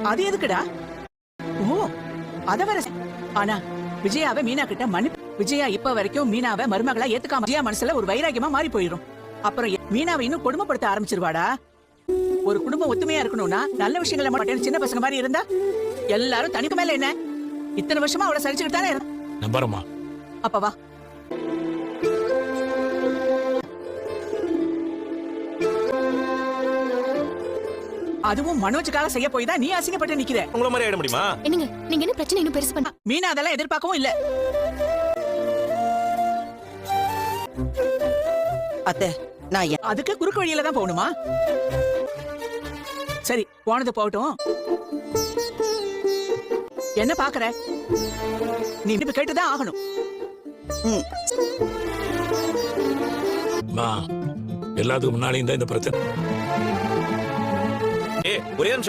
அது எதுக்குடா? ஓ, அத வர. ஆனா விஜயாவை மீனா கிட்ட மன்னிப்பு. விஜயா இப்ப வரைக்கும் மீனாவை மருமகளா ஏத்துக்காம விஜயா மனசுல ஒரு வைராகியமா மாறி போயிடும். அப்புறம் மீனாவை இன்னும் கொடுமைப்படுத்த ஆரம்பிச்சிருவாடா. ஒரு குடும்பம் ஒத்துமையா இருக்கணும்னா நல்ல விஷயங்களை மட்டும் சின்ன பசங்க மாதிரி இருந்தா எல்லாரும் தனிக்கு மேல என்ன இத்தனை வருஷமா அவளை சரிச்சுக்கிட்டு தானே நம்பறமா. அப்ப வா. அதுவும் மனோஜுக்காக செய்ய போய் தான் நீ அசிங்கப்பட்டு நிக்கிற. உங்கள மாதிரி ஆயிட முடியுமா? என்னங்க நீங்க என்ன பிரச்சனை இன்னும் பெருசு பண்ண? மீனா அதெல்லாம் எதிர்பார்க்கவும் இல்ல. அத்தை, நான் அதுக்கு குறுக்கு வழியில தான் போகணுமா? சரி, போனது போகட்டும். என்ன பாக்குற? நீ இப்ப கேட்டுதான் ஆகணும். எல்லாத்துக்கும் முன்னாடி இந்த பிரச்சனை. ஒரே நிமிஷம்